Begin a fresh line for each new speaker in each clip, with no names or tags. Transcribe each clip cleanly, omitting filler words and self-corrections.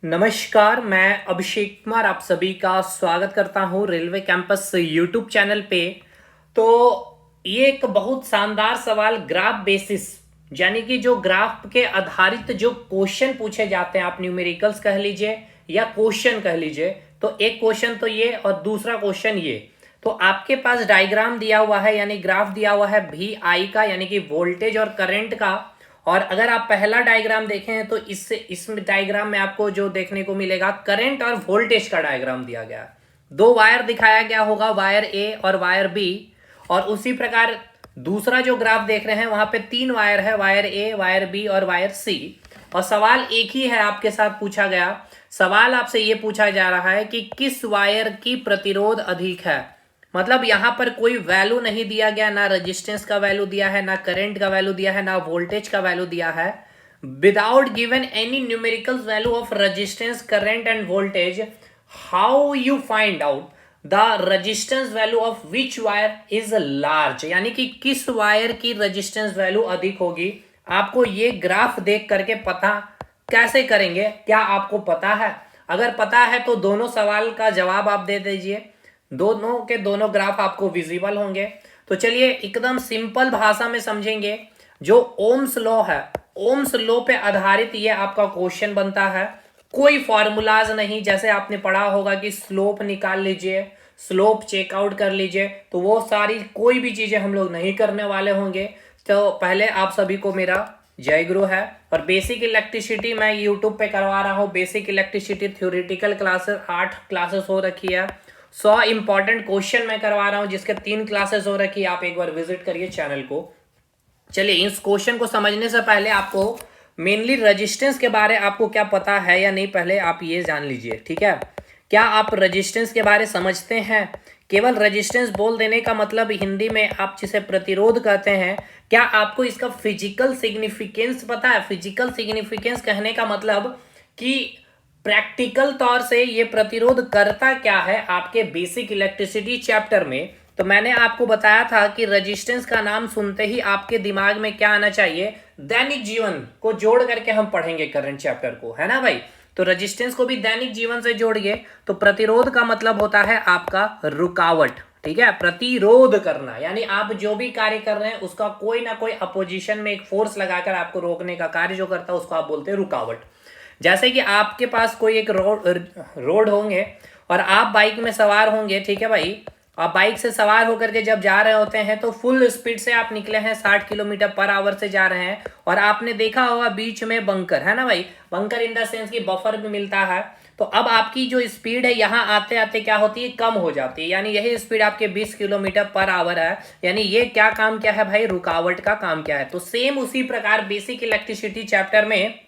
नमस्कार, मैं अभिषेक कुमार आप सभी का स्वागत करता हूं रेलवे कैंपस यूट्यूब चैनल पे। तो ये एक बहुत शानदार सवाल ग्राफ बेसिस यानी कि जो ग्राफ के आधारित जो क्वेश्चन पूछे जाते हैं, आप न्यूमेरिकल्स कह लीजिए या क्वेश्चन कह लीजिए। तो एक क्वेश्चन तो ये और दूसरा क्वेश्चन ये। तो आपके पास डायग्राम दिया हुआ है यानी ग्राफ दिया हुआ है वी आई का यानी कि वोल्टेज और करंट का। और अगर आप पहला डायग्राम देखें तो इस डायग्राम में आपको जो देखने को मिलेगा करंट और वोल्टेज का डायग्राम दिया गया। दो वायर दिखाया गया होगा, वायर ए और वायर बी। और उसी प्रकार दूसरा जो ग्राफ देख रहे हैं वहां पे तीन वायर है, वायर ए, वायर बी और वायर सी। और सवाल एक ही है, आपके साथ पूछा गया सवाल आपसे ये पूछा जा रहा है कि किस वायर की प्रतिरोध अधिक है। मतलब यहां पर कोई वैल्यू नहीं दिया गया, ना रेजिस्टेंस का वैल्यू दिया है, ना करंट का वैल्यू दिया है, ना वोल्टेज का वैल्यू दिया है। Without given any numerical value of resistance, current end voltage, how you find out the resistance value of which wire is large, यानी कि किस वायर की रेजिस्टेंस वैल्यू अधिक होगी। आपको ये ग्राफ देख करके पता कैसे करेंगे, क्या आपको पता है? अगर पता है तो दोनों सवाल का जवाब आप दे दीजिए। दोनों के दोनों ग्राफ आपको विजिबल होंगे। तो चलिए एकदम सिंपल भाषा में समझेंगे। जो ओम्स लॉ है, ओम्स लॉ पे आधारित ये आपका क्वेश्चन बनता है। कोई फॉर्मूलाज नहीं, जैसे आपने पढ़ा होगा कि स्लोप निकाल लीजिए, स्लोप चेकआउट कर लीजिए, तो वो सारी कोई भी चीजें हम लोग नहीं करने वाले होंगे। तो पहले आप सभी को मेरा जय गुरु है। और बेसिक इलेक्ट्रिसिटी मैं यूट्यूब पे करवा रहा हूँ। Basic electricity theoretical classes 8 classes हो रखी है। 100 इंपॉर्टेंट क्वेश्चन मैं करवा रहा हूं जिसके 3 क्लासेस हो रखी है। आप एक बार विजिट करिए चैनल को। चलिए इस क्वेश्चन को समझने से पहले आपको मेनली रेजिस्टेंस के बारे आपको क्या पता है या नहीं, पहले आप ये जान लीजिए, ठीक है। क्या आप रेजिस्टेंस के बारे समझते हैं? केवल रेजिस्टेंस बोल देने का मतलब हिंदी में आप जिसे प्रतिरोध कहते हैं, क्या आपको इसका फिजिकल सिग्निफिकेंस पता है? फिजिकल सिग्निफिकेंस कहने का मतलब कि प्रैक्टिकल तौर से ये प्रतिरोध करता क्या है। आपके बेसिक इलेक्ट्रिसिटी चैप्टर में तो मैंने आपको बताया था कि रेजिस्टेंस का नाम सुनते ही आपके दिमाग में क्या आना चाहिए, दैनिक जीवन को जोड़ करके हम पढ़ेंगे करंट चैप्टर को, है ना भाई। तो रेजिस्टेंस को भी दैनिक जीवन से जोड़िए। तो प्रतिरोध का मतलब होता है आपका रुकावट, ठीक है। प्रतिरोध करना यानी आप जो भी कार्य कर रहे हैं उसका कोई ना कोई अपोजिशन में एक फोर्स लगाकर आपको रोकने का कार्य जो करता है उसको आप बोलते हैं रुकावट। जैसे कि आपके पास कोई एक रोड होंगे और आप बाइक में सवार होंगे, ठीक है भाई। आप बाइक से सवार होकर के जब जा रहे होते हैं तो फुल स्पीड से आप निकले हैं, 60 किलोमीटर पर आवर से जा रहे हैं। और आपने देखा होगा बीच में बंकर है ना भाई, बंकर इन द सेंस की बफर भी मिलता है। तो अब आपकी जो स्पीड है यहाँ आते आते क्या होती है, कम हो जाती है। यानी यही स्पीड आपके 20 किलोमीटर पर आवर है। यानी ये क्या काम क्या है भाई, रुकावट का काम क्या है। तो सेम उसी प्रकार बेसिक इलेक्ट्रिसिटी चैप्टर में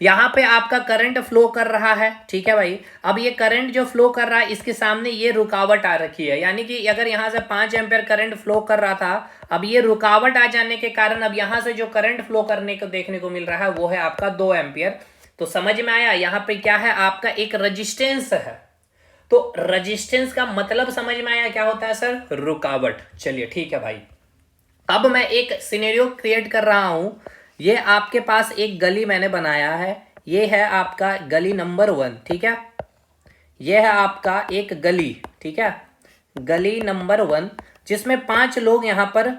यहां पे आपका करंट फ्लो कर रहा है, ठीक है भाई। अब ये करंट जो फ्लो कर रहा है इसके सामने ये रुकावट आ रखी है। यानी कि अगर यहां से 5 एम्पियर करंट फ्लो कर रहा था, अब ये रुकावट आ जाने के कारण अब यहां से जो करंट फ्लो करने को देखने को मिल रहा है वो है आपका 2 एम्पियर। तो समझ में आया, यहाँ पे क्या है आपका एक रजिस्टेंस है। तो रजिस्टेंस का मतलब समझ में आया क्या होता है सर, रुकावट। चलिए ठीक है भाई। अब मैं एक सिनेरियो क्रिएट कर रहा हूं। ये आपके पास एक गली मैंने बनाया है, ये है आपका गली नंबर 1, ठीक है। ये है आपका एक गली, ठीक है, गली नंबर 1, जिसमें 5 लोग यहाँ पर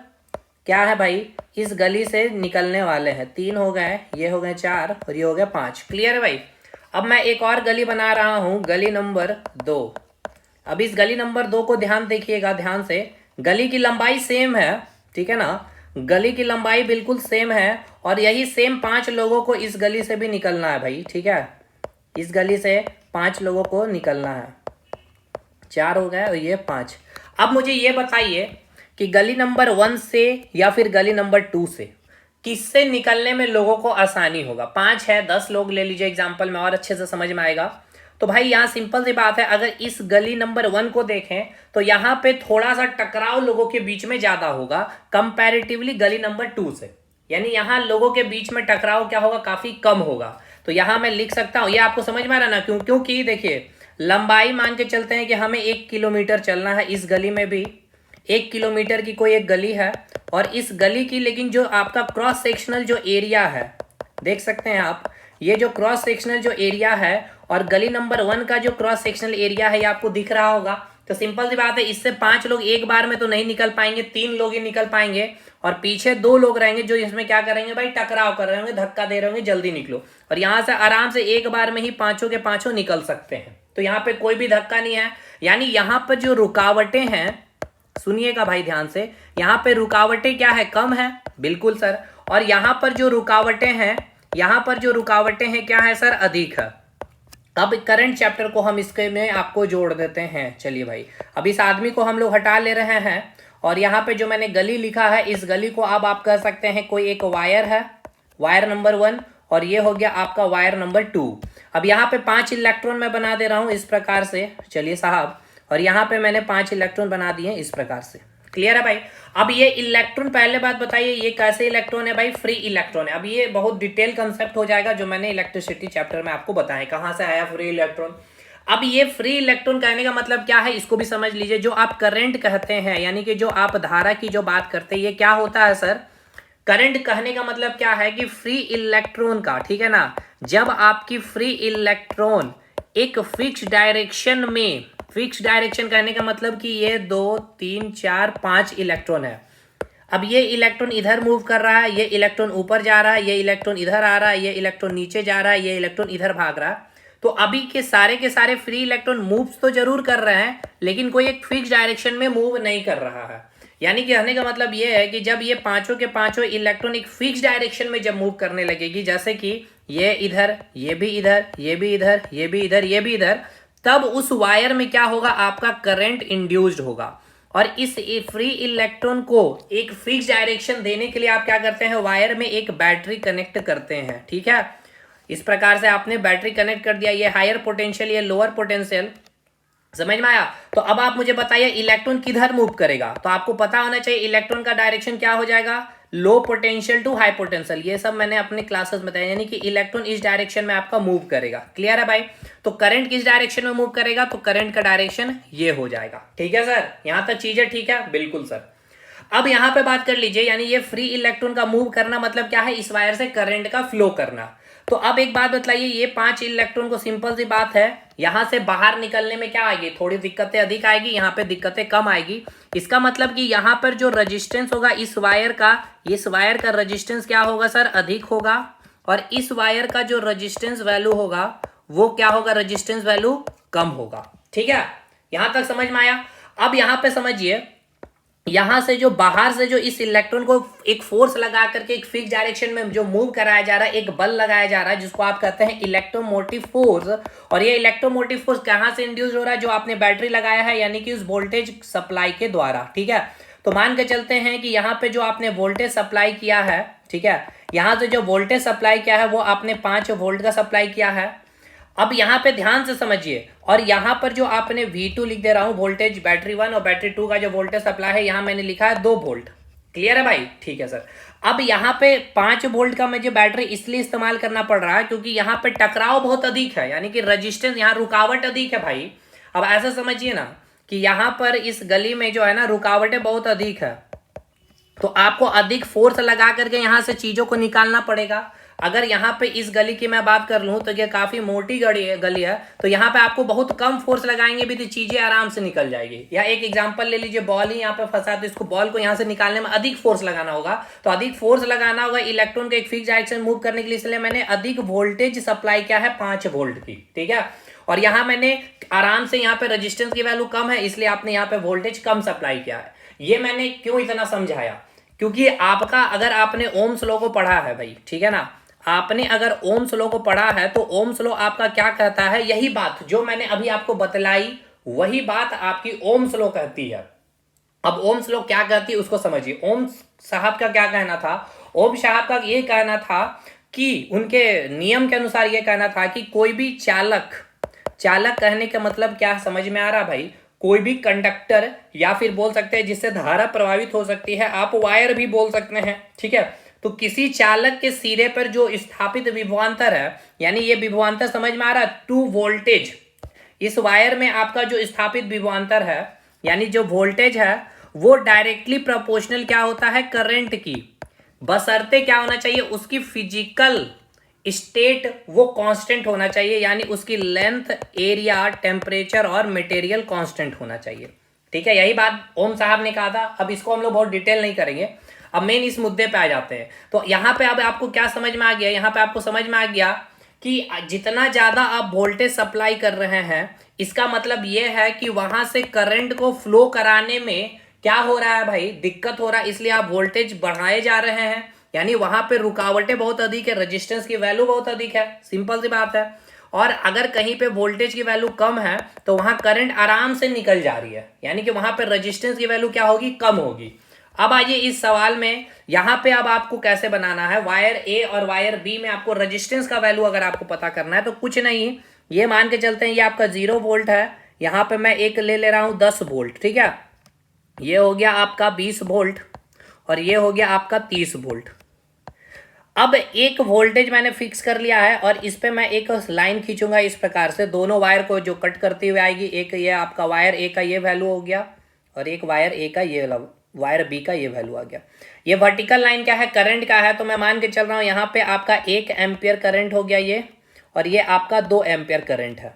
क्या है भाई, इस गली से निकलने वाले हैं। 3 हो गए, ये हो गए 4 और ये हो गए 5। क्लियर है भाई। अब मैं एक और गली बना रहा हूं, गली नंबर 2। अब इस गली नंबर 2 को ध्यान देखिएगा, ध्यान से। गली की लंबाई सेम है, ठीक है ना, गली की लंबाई बिल्कुल सेम है। और यही सेम 5 लोगों को इस गली से भी निकलना है भाई, ठीक है। इस गली से 5 लोगों को निकलना है। 4 हो गए और ये 5। अब मुझे ये बताइए कि गली नंबर 1 से या फिर गली नंबर 2 से किससे निकलने में लोगों को आसानी होगा। 5 है, 10 लोग ले लीजिए एग्जाम्पल में और अच्छे से समझ में आएगा। तो भाई यहाँ सिंपल सी बात है, अगर इस गली नंबर 1 को देखें तो यहाँ पे थोड़ा सा टकराव लोगों के बीच में ज्यादा होगा कंपैरेटिवली गली नंबर 2 से। यानी यहाँ लोगों के बीच में टकराव क्या होगा, काफी कम होगा। तो यहाँ मैं लिख सकता हूँ, ये आपको समझ में आ रहा है ना, क्योंकि देखिए लंबाई मान के चलते हैं कि हमें 1 किलोमीटर चलना है। इस गली में भी 1 किलोमीटर की कोई एक गली है और इस गली की लेकिन जो आपका क्रॉस सेक्शनल जो एरिया है देख सकते हैं आप, ये जो क्रॉस सेक्शनल जो एरिया है और गली नंबर 1 का जो क्रॉस सेक्शनल एरिया है ये आपको दिख रहा होगा। तो सिंपल सी बात है, इससे 5 लोग एक बार में तो नहीं निकल पाएंगे, 3 लोग ही निकल पाएंगे और पीछे 2 लोग रहेंगे जो इसमें क्या करेंगे भाई, टकराव कर रहे होंगे, धक्का दे रहे होंगे, जल्दी निकलो। और यहाँ से आराम से एक बार में ही पांचों के पांचों निकल सकते हैं। तो यहाँ पे कोई भी धक्का नहीं है। यानी यहाँ पर जो रुकावटें हैं, सुनिएगा भाई ध्यान से, यहाँ पे रुकावटें क्या है, कम है, बिल्कुल सर। और यहाँ पर जो रुकावटें हैं, यहाँ पर जो रुकावटें हैं क्या है सर, अधिक है। अब करंट चैप्टर को हम इसके में आपको जोड़ देते हैं। चलिए भाई, अब इस आदमी को हम लोग हटा ले रहे हैं और यहाँ पे जो मैंने गली लिखा है, इस गली को अब आप कह सकते हैं कोई एक वायर है, वायर नंबर 1, और ये हो गया आपका वायर नंबर 2। अब यहाँ पे 5 इलेक्ट्रॉन मैं बना दे रहा हूँ इस प्रकार से, चलिए साहब, और यहाँ पे मैंने 5 इलेक्ट्रॉन बना दिए इस प्रकार से। क्लियर है भाई। अब ये इलेक्ट्रॉन, पहले बात बताइए ये कैसे इलेक्ट्रॉन है भाई, फ्री इलेक्ट्रॉन है। अब ये बहुत डिटेल कंसेप्ट हो जाएगा जो मैंने इलेक्ट्रिसिटी चैप्टर में आपको बताया, कहाँ से आया फ्री इलेक्ट्रॉन। अब ये फ्री इलेक्ट्रॉन कहने का मतलब क्या है, इसको भी समझ लीजिए। जो आप करंट कहते हैं, यानी कि जो आप धारा की जो बात करते हैं, ये क्या होता है सर, करंट कहने का मतलब क्या है कि फ्री इलेक्ट्रॉन का, ठीक है ना, जब आपकी फ्री इलेक्ट्रॉन एक फिक्स डायरेक्शन में, फिक्स डायरेक्शन कहने का मतलब कि ये 2 3 4 5 इलेक्ट्रॉन है। अब ये इलेक्ट्रॉन इधर मूव कर रहा है, ये इलेक्ट्रॉन ऊपर जा रहा है, ये इलेक्ट्रॉन इधर आ रहा है, ये इलेक्ट्रॉन नीचे जा रहा है, ये इलेक्ट्रॉन इधर भाग रहा है। तो अभी के सारे फ्री इलेक्ट्रॉन मूव्स तो जरूर कर रहे हैं, लेकिन कोई एक फिक्स डायरेक्शन में मूव नहीं कर रहा है। यानी कि कहने का मतलब ये है कि जब ये पांचों के पांचों इलेक्ट्रॉन एक फिक्स डायरेक्शन में जब मूव करने लगेगी, जैसे कि ये इधर, ये भी इधर, ये भी इधर, ये भी इधर, ये भी इधर, तब उस वायर में क्या होगा, आपका करंट इंड्यूस्ड होगा। और इस फ्री इलेक्ट्रॉन को एक फिक्स डायरेक्शन देने के लिए आप क्या करते हैं, वायर में एक बैटरी कनेक्ट करते हैं। ठीक है, इस प्रकार से आपने बैटरी कनेक्ट कर दिया, ये हायर पोटेंशियल, ये लोअर पोटेंशियल, समझ में आया। तो अब आप मुझे बताइए इलेक्ट्रॉन किधर मूव करेगा, तो आपको पता होना चाहिए इलेक्ट्रॉन का डायरेक्शन क्या हो जाएगा, low potential to high potential. ये सब मैंने अपने क्लासेस में बताया, यानी कि इलेक्ट्रॉन इस डायरेक्शन में आपका मूव करेगा। क्लियर है भाई। तो करंट किस डायरेक्शन में मूव करेगा, तो करंट का डायरेक्शन ये हो जाएगा। ठीक है सर, यहां तक चीजें ठीक है, बिल्कुल सर। अब यहां पे बात कर लीजिए, यानी ये फ्री इलेक्ट्रॉन का मूव करना मतलब क्या है, इस वायर से करंट का फ्लो करना। तो अब एक बात बतलाइए, ये 5 इलेक्ट्रॉन को, सिंपल सी बात है, यहां से बाहर निकलने में क्या आएगी, थोड़ी दिक्कतें अधिक आएगी, यहां पे दिक्कतें कम आएगी। इसका मतलब कि यहां पर जो रेजिस्टेंस होगा इस वायर का रेजिस्टेंस क्या होगा सर, अधिक होगा। और इस वायर का जो रेजिस्टेंस वैल्यू होगा वो क्या होगा, रेजिस्टेंस वैल्यू कम होगा। ठीक है, यहां तक समझ में आया। अब यहां पे समझिए, यहां से जो बाहर से जो इस इलेक्ट्रॉन को एक फोर्स लगा करके एक फिक्स डायरेक्शन में जो मूव कराया जा रहा है, एक बल लगाया जा रहा है जिसको आप कहते हैं इलेक्ट्रोमोटिव फोर्स। और ये इलेक्ट्रोमोटिव फोर्स कहां से इंड्यूस हो रहा है, जो आपने बैटरी लगाया है, यानी कि उस वोल्टेज सप्लाई के द्वारा। ठीक है, तो मान के चलते हैं कि यहाँ पे जो आपने वोल्टेज सप्लाई किया है, ठीक है, यहां से जो वोल्टेज सप्लाई किया है वो आपने 5 वोल्ट का सप्लाई किया है। अब यहां पे ध्यान से समझिए, और यहां पर जो आपने V2 लिख दे रहा हूं, वोल्टेज बैटरी 1 और बैटरी 2 का जो वोल्टेज सप्लाई है, यहां मैंने लिखा है 2 वोल्ट। क्लियर है भाई, ठीक है सर। अब यहां पे 5 वोल्ट का मुझे बैटरी इसलिए इस्तेमाल करना पड़ रहा है क्योंकि यहां पे टकराव बहुत अधिक है, यानी कि रेजिस्टेंस, यहां रुकावट अधिक है भाई। अब ऐसा समझिए ना कि यहां पर इस गली में जो है ना रुकावटें बहुत अधिक है, तो आपको अधिक फोर्स लगा करके यहां से चीजों को निकालना पड़ेगा। अगर यहाँ पे इस गली की मैं बात कर लूं तो ये काफी मोटी गली है, तो यहाँ पे आपको बहुत कम फोर्स लगाएंगे भी तो चीजें आराम से निकल जाएगी। या एक एग्जांपल ले लीजिए, बॉल ही यहाँ पे फंसा, तो इसको बॉल को यहाँ से निकालने में अधिक फोर्स लगाना होगा। तो अधिक फोर्स लगाना होगा इलेक्ट्रॉन को एक फिक्स डायरेक्शन मूव करने के लिए, इसलिए मैंने अधिक वोल्टेज सप्लाई किया है 5 वोल्ट की। ठीक है, और यहाँ मैंने आराम से, यहाँ पे रजिस्टेंस की वैल्यू कम है इसलिए आपने यहाँ पे वोल्टेज कम सप्लाई किया है। ये मैंने क्यों इतना समझाया, क्योंकि आपका, अगर आपने ओम्स लॉ को पढ़ा है भाई, ठीक है ना, आपने अगर ओम्स लॉ को पढ़ा है तो ओम्स लॉ आपका क्या कहता है, यही बात जो मैंने अभी आपको बतलाई, वही बात आपकी ओम्स लॉ कहती है। अब ओम्स लॉ क्या कहती है उसको समझिए। ओम्स साहब का क्या कहना था, ओम साहब का ये कहना था कि उनके नियम के अनुसार ये कहना था कि कोई भी चालक कहने का मतलब क्या समझ में आ रहा भाई, कोई भी कंडक्टर, या फिर बोल सकते हैं जिससे धारा प्रभावित हो सकती है, आप वायर भी बोल सकते हैं। ठीक है, तो किसी चालक के सिरे पर जो स्थापित विभवांतर है, यानी ये विभवांतर समझ में आ रहा है, 2 वोल्टेज, इस वायर में आपका जो स्थापित विभवांतर है, यानी जो वोल्टेज है, वो डायरेक्टली प्रोपोर्शनल क्या होता है, करंट की, बशर्ते क्या होना चाहिए, उसकी फिजिकल स्टेट वो कांस्टेंट होना चाहिए, यानी उसकी लेंथ, एरिया, टेम्परेचर और मटेरियल कांस्टेंट होना चाहिए। ठीक है, यही बात ओम साहब ने कहा था। अब इसको हम लोग बहुत डिटेल नहीं करेंगे, अब मेन इस मुद्दे पे आ जाते हैं। तो यहाँ पे अब आपको क्या समझ में आ गया, यहाँ पे आपको समझ में आ गया कि जितना ज्यादा आप वोल्टेज सप्लाई कर रहे हैं, इसका मतलब यह है कि वहां से करंट को फ्लो कराने में क्या हो रहा है भाई, दिक्कत हो रहा है, इसलिए आप वोल्टेज बढ़ाए जा रहे हैं। यानी वहां पे रुकावटें बहुत अधिक है, रेजिस्टेंस की वैल्यू बहुत अधिक है, सिंपल सी बात है। और अगर कहीं पे वोल्टेज की वैल्यू कम है तो वहां करंट आराम से निकल जा रही है, यानी कि वहां पे रेजिस्टेंस की वैल्यू क्या होगी, कम होगी। अब आइए इस सवाल में, यहां पे अब आपको कैसे बनाना है, वायर ए और वायर बी में आपको रेजिस्टेंस का वैल्यू अगर आपको पता करना है तो कुछ नहीं, ये मान के चलते हैं ये आपका 0 वोल्ट है, यहां पे मैं एक ले रहा हूं 10 वोल्ट। ठीक है, ये हो गया आपका 20 वोल्ट और ये हो गया आपका 30 वोल्ट। अब एक वोल्टेज मैंने फिक्स कर लिया है और इस पे मैं एक लाइन खींचूंगा इस प्रकार से, दोनों वायर को जो कट करती हुई आएगी, एक ये आपका वायर ए का ये वैल्यू हो गया और एक वायर ए का ये, वायर बी का ये वैल्यू आ गया। ये वर्टिकल लाइन क्या है, करंट का है, तो मैं मान के चल रहा हूं यहाँ पे आपका 1 एम्पियर करंट हो गया ये, और ये आपका 2 एम्पियर करंट है।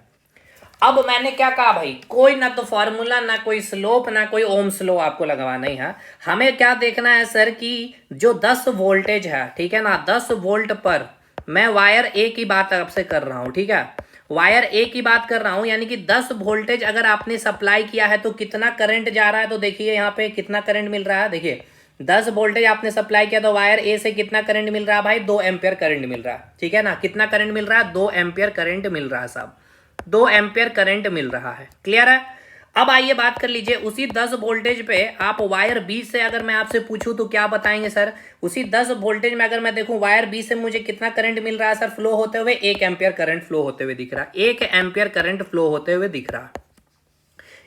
अब मैंने क्या कहा भाई, कोई ना तो फॉर्मूला, ना कोई स्लोप, ना कोई ओम स्लो आपको लगवाना ही है। हमें क्या देखना है सर कि जो 10 वोल्टेज है, ठीक है ना, 10 वोल्ट पर, मैं वायर ए की बात आपसे कर रहा हूं। ठीक है, वायर ए की बात कर रहा हूं, यानी कि 10 वोल्टेज अगर आपने सप्लाई किया है तो कितना करंट जा रहा है, तो देखिए यहाँ पे कितना करंट मिल रहा है। देखिए 10 वोल्टेज आपने सप्लाई किया तो वायर ए से कितना करंट मिल रहा है भाई, 2 एम्पियर करंट मिल रहा है। ठीक है ना, कितना करंट मिल रहा है, 2 एम्पियर करंट मिल रहा है साहब, 2 एम्पियर करंट मिल रहा है। क्लियर है। अब आइए बात कर लीजिए, उसी 10 वोल्टेज पे आप वायर बी से अगर मैं आपसे पूछूं तो क्या बताएंगे सर, उसी 10 वोल्टेज में अगर मैं देखूं वायर बी से मुझे कितना करंट मिल रहा है सर, फ्लो होते हुए 1 एम्पियर करंट फ्लो होते हुए दिख रहा है, 1 एम्पियर करंट फ्लो होते हुए दिख रहा है।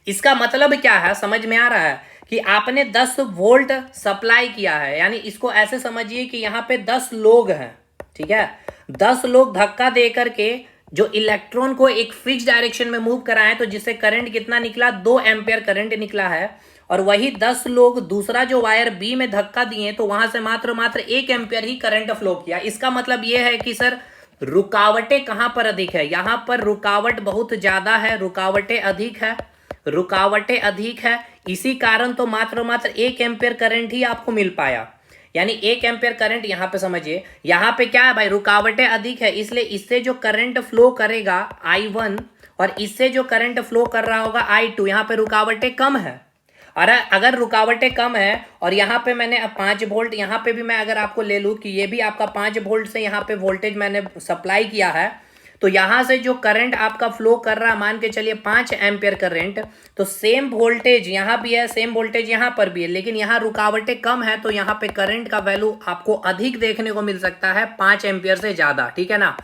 इसका मतलब क्या है, समझ में आ रहा है कि आपने 10 वोल्ट सप्लाई किया है, यानी इसको ऐसे समझिए कि यहां पे 10 लोग हैं। ठीक है, 10 लोग धक्का दे करके जो इलेक्ट्रॉन को एक फिक्स डायरेक्शन में मूव कराएं, तो जिससे करंट कितना निकला, 2 एम्पियर करंट निकला है। और वही 10 लोग दूसरा जो वायर बी में धक्का दिए तो वहां से मात्र 1 एम्पियर ही करंट फ्लो किया। इसका मतलब यह है कि सर रुकावटें कहां पर अधिक है, यहां पर रुकावट बहुत ज्यादा है, रुकावटें अधिक है, रुकावटें अधिक है, इसी कारण तो मात्र 1 एम्पियर करंट ही आपको मिल पाया। यानी 1 एम्पियर करंट यहाँ पे समझिए, यहाँ पे क्या है भाई, रुकावटें अधिक है, इसलिए इससे जो करंट फ्लो करेगा I1 और इससे जो करंट फ्लो कर रहा होगा I2, यहाँ पे रुकावटें कम है। और अगर रुकावटें कम है और यहाँ पे मैंने 5 वोल्ट, यहाँ पे भी मैं अगर आपको ले लूँ कि ये भी आपका 5 वोल्ट से यहाँ पे वोल्टेज मैंने सप्लाई किया है, तो यहां से जो करंट आपका फ्लो कर रहा है, मान के चलिए 5 एम्पियर करंट, तो सेम वोल्टेज यहां भी है, सेम वोल्टेज यहां पर भी है, लेकिन यहां रुकावटें कम है, तो यहां पे करंट का वैल्यू आपको अधिक देखने को मिल सकता है, 5 एम्पियर से ज्यादा। ठीक है ना,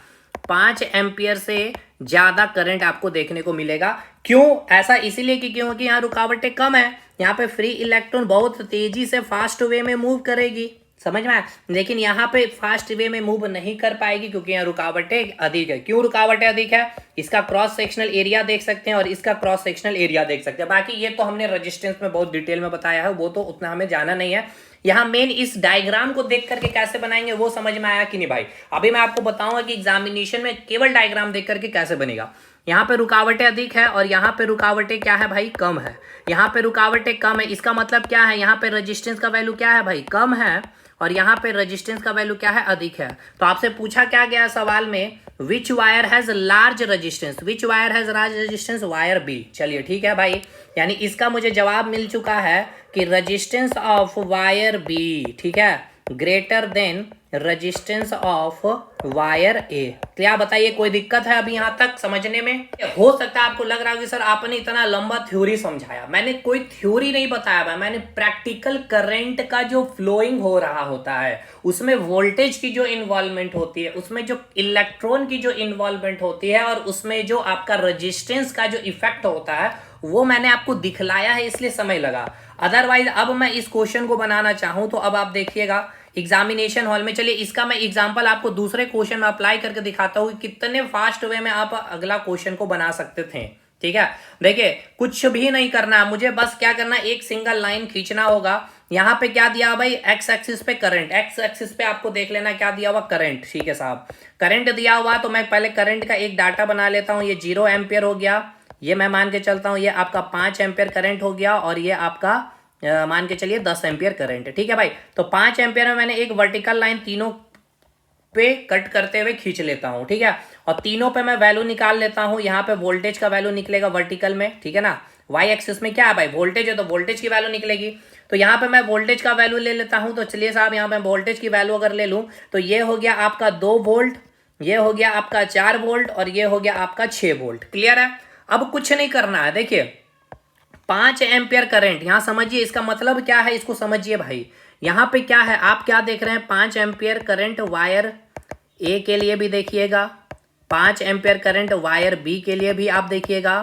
5 एम्पियर से ज्यादा करंट आपको देखने को मिलेगा। क्यों ऐसा, इसीलिए कि क्योंकि यहाँ रुकावटें कम है, यहाँ पे फ्री इलेक्ट्रॉन बहुत तेजी से फास्ट वे में मूव करेगी, समझ में आया, लेकिन यहाँ पे फास्ट वे में मूव नहीं कर पाएगी क्योंकि यहाँ रुकावटें अधिक है। क्यों रुकावटें अधिक है, इसका क्रॉस सेक्शनल एरिया देख सकते हैं और इसका क्रॉस सेक्शनल एरिया देख सकते हैं। बाकी ये तो हमने रेजिस्टेंस में बहुत डिटेल में बताया है, वो तो उतना हमें जाना नहीं है। यहाँ मेन इस डायग्राम को देख करके कैसे बनाएंगे वो समझ में आया कि नहीं भाई। अभी मैं आपको बताऊंगा कि एग्जामिनेशन में केवल डायग्राम देख करके कैसे बनेगा। यहाँ पे रुकावटें अधिक है और यहाँ पे रुकावटें क्या है भाई, कम है। यहाँ पे रुकावटें कम है, इसका मतलब क्या है, यहाँ पे रेजिस्टेंस का वैल्यू क्या है भाई, कम है, और यहाँ पे रेजिस्टेंस का वैल्यू क्या है, अधिक है। तो आपसे पूछा क्या गया सवाल में, which wire has large resistance, which wire has large resistance, wire B. चलिए ठीक है भाई, यानी इसका मुझे जवाब मिल चुका है कि रेजिस्टेंस ऑफ वायर बी, ठीक है, greater than resistance of wire A. क्या बताइए, कोई दिक्कत है अभी यहाँ तक समझने में? हो सकता है आपको लग रहा है कि सर आपने इतना लंबा थ्योरी समझाया, मैंने कोई थ्योरी नहीं बताया भाई, मैंने प्रैक्टिकल करंट का जो फ्लोइंग हो रहा होता है, उसमें वोल्टेज की जो इन्वॉल्वमेंट होती है, उसमें जो इलेक्ट्रॉन की जो इन्वॉल्वमेंट होती है, और उसमें जो आपका रेजिस्टेंस का जो इफेक्ट होता है, वो मैंने आपको दिखलाया है, इसलिए समय लगा। अदरवाइज अब मैं इस क्वेश्चन को बनाना चाहूं तो अब आप देखिएगा एग्जामिनेशन हॉल में। चलिए इसका मैं एग्जांपल आपको दूसरे क्वेश्चन में अप्लाई करके दिखाता हूँ कि कितने फास्ट वे में आप अगला क्वेश्चन को बना सकते थे। ठीक है। देखिए कुछ भी नहीं करना, मुझे बस क्या करना, एक सिंगल लाइन खींचना होगा। यहाँ पे क्या दिया भाई, एक्स एक्सिस पे करंट, एक्स एक्सिस पे आपको देख लेना क्या दिया हुआ, करंट। ठीक है साहब, करंट दिया हुआ तो मैं पहले करंट का एक डाटा बना लेता हूँ। ये 0 एम्पियर हो गया, ये मैं मान के चलता हूँ ये आपका 5 एम्पियर करंट हो गया, और ये आपका मान के चलिए 10 एम्पियर करंट है। ठीक है भाई, तो 5 एम्पियर में मैंने एक वर्टिकल लाइन तीनों पे कट करते हुए खींच लेता हूं। ठीक है, और तीनों पे मैं वैल्यू निकाल लेता हूं। यहाँ पे वोल्टेज का वैल्यू निकलेगा वर्टिकल में, ठीक है ना। वाई एक्सिस में क्या है भाई, वोल्टेज है, तो वोल्टेज की वैल्यू निकलेगी। तो यहाँ पे मैं वोल्टेज का वैल्यू ले लेता हूं। तो चलिए साहब, यहाँ पे वोल्टेज की वैल्यू अगर ले लूं तो ये हो गया आपका 2 वोल्ट, ये हो गया आपका 4 वोल्ट, और ये हो गया आपका 6 वोल्ट। क्लियर है। अब कुछ नहीं करना है। देखिए 5 एम्पियर करंट, यहां समझिए इसका मतलब क्या है, इसको समझिए भाई। यहां पे क्या है, आप क्या देख रहे हैं, 5 एम्पियर करंट वायर ए के लिए भी देखिएगा, 5 एम्पियर करंट वायर बी के लिए भी आप देखिएगा,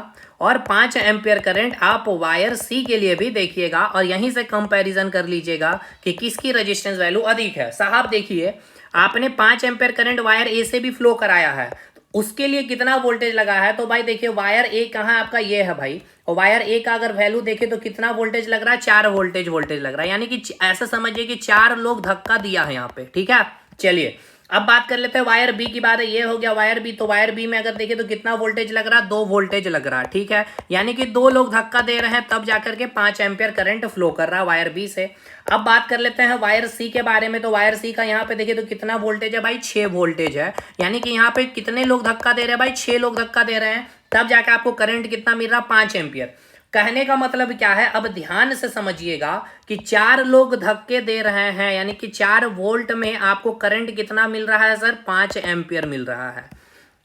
और 5 एम्पियर करंट आप वायर सी के लिए भी देखिएगा, और यहीं से कंपैरिजन कर लीजिएगा कि किसकी रेजिस्टेंस वैल्यू अधिक है। साहब देखिए, आपने 5 एम्पियर करंट वायर ए से भी फ्लो कराया है, उसके लिए कितना वोल्टेज लगा है, तो भाई देखिए वायर ए कहाँ है आपका, ये है भाई, और वायर ए का अगर वैल्यू देखे तो कितना वोल्टेज लग रहा है, 4 वोल्टेज लग रहा है। यानी कि ऐसा समझिए कि 4 लोग धक्का दिया है यहाँ पे। ठीक है, चलिए अब बात कर लेते हैं वायर बी की बात है। ये हो गया वायर बी, तो वायर बी में अगर देखें तो कितना वोल्टेज लग रहा है, 2 वोल्टेज लग रहा है। ठीक है, यानी कि 2 लोग धक्का दे रहे हैं, तब जाकर के 5 एम्पियर करंट फ्लो कर रहा है वायर बी से। अब बात कर लेते हैं वायर सी के बारे में। तो वायर सी का यहाँ पे देखिए तो कितना वोल्टेज है भाई, 6 वोल्टेज है। यानी कि यहाँ पे कितने लोग धक्का दे रहे हैं भाई, 6 लोग धक्का दे रहे हैं, तब जाकर आपको करंट कितना मिल रहा है, 5 एम्पियर। कहने का मतलब क्या है, अब ध्यान से समझिएगा कि 4 लोग धक्के दे रहे हैं, यानी कि 4 वोल्ट में आपको करंट कितना मिल रहा है सर, 5 एम्पियर मिल रहा है।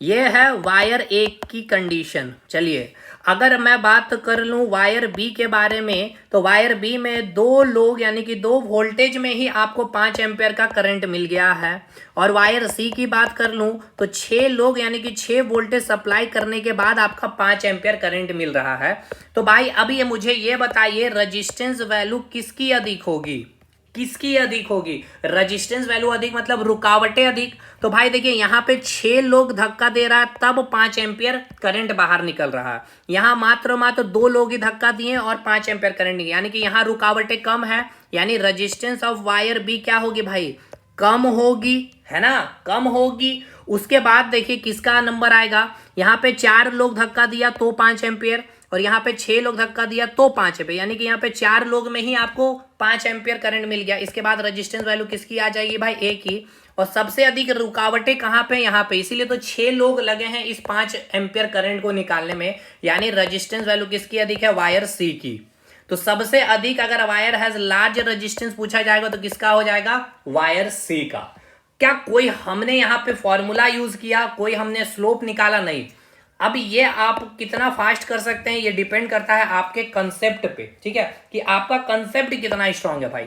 यह है वायर ए की कंडीशन। चलिए अगर मैं बात कर लूं वायर बी के बारे में, तो वायर बी में 2 लोग यानी कि 2 वोल्टेज में ही आपको 5 एम्पियर का करंट मिल गया है। और वायर सी की बात कर लूं तो 6 लोग यानी कि 6 वोल्टेज सप्लाई करने के बाद आपका 5 एम्पियर करंट मिल रहा है। तो भाई अभी ये मुझे ये बताइए रेजिस्टेंस वैल्यू किसकी अधिक होगी, किसकी अधिक होगी, रेजिस्टेंस वैल्यू अधिक मतलब रुकावटें अधिक। तो भाई देखिए यहाँ पे 6 लोग धक्का दे रहा है, तब 5 एम्पियर करंट बाहर निकल रहा है। यहाँ मात्र 2 लोग ही धक्का दिए और 5 एम्पियर करंट निकले, यानी कि यहाँ रुकावटें कम है, यानी रेजिस्टेंस ऑफ वायर बी क्या होगी भाई, कम होगी, है ना, कम होगी। उसके बाद देखिए किसका नंबर आएगा, यहाँ पे 4 लोग धक्का दिया तो 5 एम्पियर, और यहाँ पे 6 लोग धक्का दिया तो 5 एम्पियर, यानी कि यहाँ पे 4 लोग में ही आपको 5 एम्पियर करंट मिल गया। इसके बाद रेजिस्टेंस वैल्यू किसकी आ जाएगी भाई, ए की। और सबसे अधिक रुकावटें कहाँ पे, यहाँ पे, इसीलिए तो 6 लोग लगे हैं इस 5 एम्पियर करंट को निकालने में, यानी रेजिस्टेंस वैल्यू किसकी अधिक है, वायर सी की। तो सबसे अधिक अगर वायर हैज लार्ज रेजिस्टेंस पूछा जाएगा तो किसका हो जाएगा, वायर सी का। क्या कोई हमने यहाँ पे फॉर्मूला यूज किया, कोई हमने स्लोप निकाला, नहीं। अब ये आप कितना फास्ट कर सकते हैं ये डिपेंड करता है आपके कंसेप्ट पे, ठीक है, कि आपका कंसेप्ट कितना स्ट्रांग है भाई।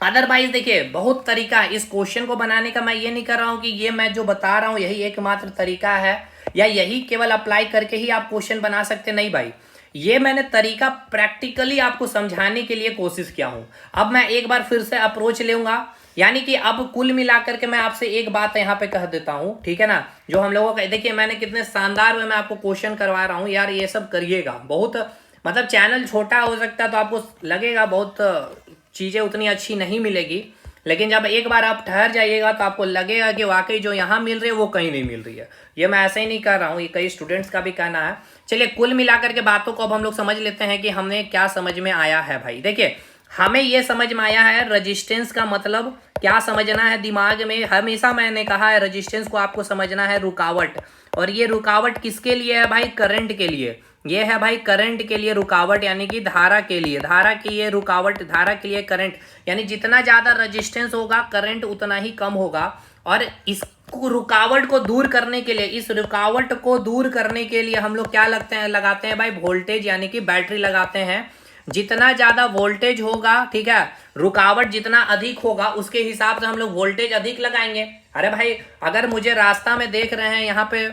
अदरवाइज देखिए बहुत तरीका है इस क्वेश्चन को बनाने का। मैं ये नहीं कर रहा हूं कि ये मैं जो बता रहा हूं यही एकमात्र तरीका है, या यही केवल अप्लाई करके ही आप क्वेश्चन बना सकते, नहीं भाई। ये मैंने तरीका प्रैक्टिकली आपको समझाने के लिए कोशिश किया हूं। अब मैं एक बार फिर से अप्रोच लूंगा, यानी कि अब कुल मिलाकर के मैं आपसे एक बात यहाँ पे कह देता हूँ, ठीक है ना, जो हम लोगों का देखिए मैंने कितने शानदार में मैं आपको क्वेश्चन करवा रहा हूँ यार, ये सब करिएगा। बहुत मतलब चैनल छोटा हो सकता है तो आपको लगेगा बहुत चीज़ें उतनी अच्छी नहीं मिलेगी, लेकिन जब एक बार आप ठहर जाइएगा तो आपको लगेगा कि वाकई जो यहाँ मिल रही है वो कहीं नहीं मिल रही है। ये मैं ऐसे ही नहीं कर रहा हूँ, ये कई स्टूडेंट्स का भी कहना है। चलिए कुल मिलाकर के बातों को अब हम लोग समझ लेते हैं कि हमने क्या समझ में आया है भाई। देखिए हमें ये समझ में आया है रेजिस्टेंस का मतलब क्या समझना है दिमाग में। हमेशा मैंने कहा है रेजिस्टेंस को आपको समझना है रुकावट, और ये रुकावट किसके लिए है भाई, करंट के लिए। ये है भाई करंट के लिए रुकावट, यानी कि धारा के लिए, धारा की ये रुकावट, धारा के लिए करंट, यानी जितना ज़्यादा रेजिस्टेंस होगा करंट उतना ही कम होगा। और इस रुकावट को दूर करने के लिए, इस रुकावट को दूर करने के लिए हम लोग क्या लगाते हैं भाई, वोल्टेज, यानी कि बैटरी लगाते हैं। जितना ज्यादा वोल्टेज होगा, ठीक है, रुकावट जितना अधिक होगा उसके हिसाब से हम लोग वोल्टेज अधिक लगाएंगे। अरे भाई अगर मुझे रास्ता में देख रहे हैं, यहाँ पे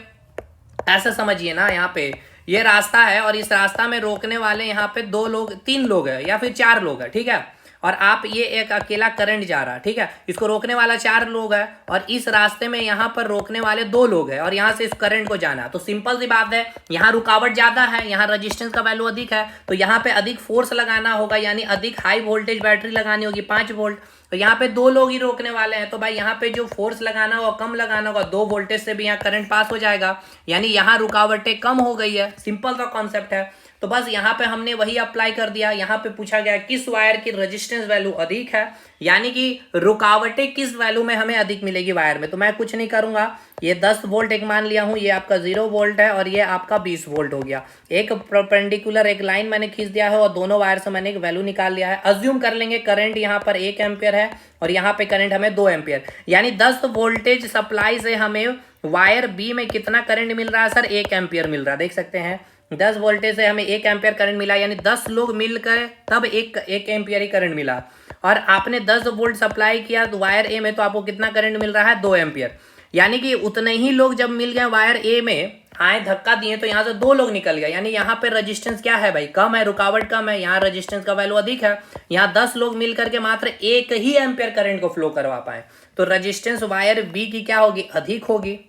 ऐसे समझिए ना, यहाँ पे ये रास्ता है और इस रास्ता में रोकने वाले यहाँ पे 2 लोग 3 लोग है या फिर 4 लोग है, ठीक है, और आप ये एक अकेला करंट जा रहा है, ठीक है, इसको रोकने वाला 4 लोग है और इस रास्ते में यहाँ पर रोकने वाले 2 लोग हैं और यहाँ से इस करंट को जाना है। तो सिंपल सी बात है, यहाँ रुकावट ज्यादा है, यहाँ रेजिस्टेंस का वैल्यू अधिक है, तो यहाँ पे अधिक फोर्स लगाना होगा, यानी अधिक हाई वोल्टेज बैटरी लगानी होगी 5 वोल्ट। तो यहाँ पे 2 लोग ही रोकने वाले हैं, तो भाई यहाँ पे जो फोर्स लगाना होगा कम लगाना होगा, 2 वोल्टेज से भी यहाँ करंट पास हो जाएगा, यानी यहाँ रुकावटें कम हो गई है। सिंपल सा कॉन्सेप्ट है। तो बस यहाँ पे हमने वही अप्लाई कर दिया। यहाँ पे पूछा गया किस वायर की रेजिस्टेंस वैल्यू अधिक है, यानी कि रुकावटें किस वैल्यू में हमें अधिक मिलेगी वायर में। तो मैं कुछ नहीं करूंगा, ये 10 वोल्ट एक मान लिया हूं, ये आपका 0 वोल्ट है और ये आपका 20 वोल्ट हो गया। एक परपेंडिकुलर एक लाइन मैंने खींच दिया है और दोनों वायर से मैंने एक वैल्यू निकाल लिया है। अज्यूम कर लेंगे करंट यहाँ पर 1 एम्पियर है और यहाँ पे करंट हमें 2 एम्पियर, यानी 10 वोल्टेज सप्लाई से हमें वायर बी में कितना करंट मिल रहा है सर, 1 एम्पियर मिल रहा है। देख सकते हैं 10 वोल्टेज से हमें 1 एम्पियर करंट मिला, यानी 10 लोग मिलकर तब एक एम्पियर ही करंट मिला। और आपने 10 वोल्ट सप्लाई किया तो वायर ए में, तो आपको कितना करंट मिल रहा है, 2 एम्पियर, यानी कि उतने ही लोग जब मिल गए वायर ए में, आए धक्का दिए तो यहाँ से 2 लोग निकल गए, यानी यहाँ पे रेजिस्टेंस क्या है भाई, कम है, रुकावट कम है, यहाँ रेजिस्टेंस का वैल्यू अधिक है। यहाँ 10 लोग मिल करके मात्र 1 ही एम्पियर करंट को फ्लो करवा पाए, तो रेजिस्टेंस वायर बी की क्या होगी, अधिक होगी।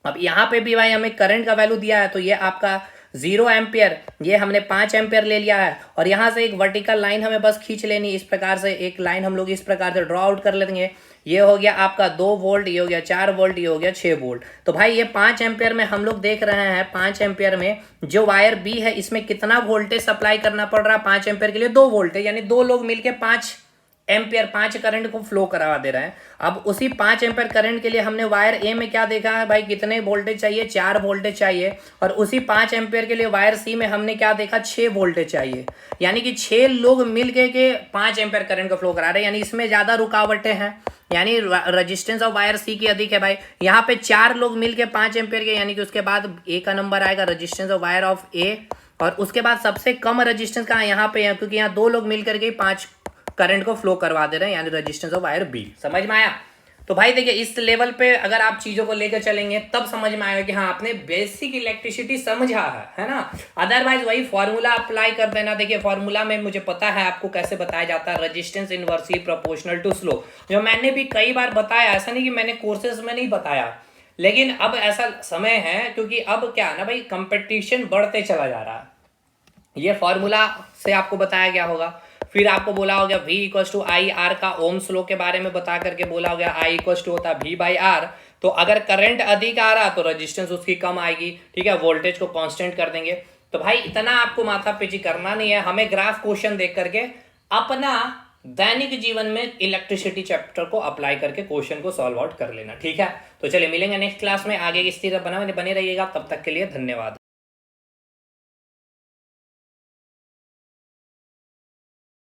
अब यहाँ पे भी भाई हमें करंट का वैल्यू दिया है, तो ये आपका 0 एम्पियर, ये हमने 5 एम्पियर ले लिया है और यहाँ से एक वर्टिकल लाइन हमें बस खींच लेनी, इस प्रकार से एक लाइन हम लोग इस प्रकार से ड्रॉ आउट कर लेंगे। ये हो गया आपका 2 वोल्ट, ये हो गया 4 वोल्ट, ये हो गया 6 वोल्ट। तो भाई ये 5 एम्पियर में हम लोग देख रहे हैं, 5 एम्पियर में जो वायर बी है इसमें कितना वोल्टेज सप्लाई करना पड़ रहा है, 5 एम्पियर के लिए 2 वोल्ट है, यानी 2 लोग मिलकर 5 एम्पियर 5 करंट को फ्लो करवा दे रहे हैं। अब उसी 5 एम्पियर करंट के लिए हमने वायर ए में क्या देखा है भाई, कितने वोल्टेज चाहिए, 4 वोल्टेज चाहिए, और उसी 5 एम्पियर के लिए वायर सी में हमने क्या देखा, 6 वोल्टेज चाहिए, यानी कि 6 लोग मिलके के 5 एम्पियर करंट को फ्लो करा रहे हैं, यानी इसमें ज्यादा रुकावटें हैं, यानी रेजिस्टेंस ऑफ वायर सी की अधिक है भाई। यहाँ पे 4 लोग मिलके 5 एम्पियर के, यानी कि उसके बाद ए का नंबर आएगा रेजिस्टेंस ऑफ वायर ऑफ ए, और उसके बाद सबसे कम रेजिस्टेंस कहाँ है, यहाँ पे है, क्योंकि यहाँ 2 लोग मिलकर के 5 करंट को फ्लो करवा दे रहे हैं, यानी रेजिस्टेंस ऑफ वायर बी। समझ में आया। तो भाई देखिए इस लेवल पे अगर आप चीजों को लेकर चलेंगे तब समझ में आएगा कि हाँ आपने बेसिक इलेक्ट्रिसिटी समझा है ना। अदरवाइज वही फॉर्मूला अप्लाई कर देना। देखिए फॉर्मूला में मुझे पता है आपको कैसे बताया जाता है, resistance inversely proportional to slow, जो मैंने भी कई बार बताया, ऐसा नहीं कि मैंने कोर्सेज में नहीं बताया, लेकिन अब ऐसा समय है क्योंकि अब क्या ना भाई कंपटीशन बढ़ते चला जा रहा है। ये फॉर्मूला से आपको बताया गया होगा, फिर आपको बोला हो गया V equals to I R का ओम्स लॉ के बारे में बता करके बोला हो गया I इक्वल्स टू होता है V बाई आर। तो अगर करंट अधिक आ रहा तो रेजिस्टेंस उसकी कम आएगी, ठीक है, वोल्टेज को कांस्टेंट कर देंगे। तो भाई इतना आपको माथा पेची करना नहीं है, हमें ग्राफ क्वेश्चन देख करके अपना दैनिक जीवन में इलेक्ट्रिसिटी चैप्टर को अप्लाई करके क्वेश्चन को सॉल्व आउट कर लेना, ठीक है। तो चलिए मिलेंगे नेक्स्ट क्लास में, आगे इस तरह बने रहिएगा, तब तक के लिए धन्यवाद।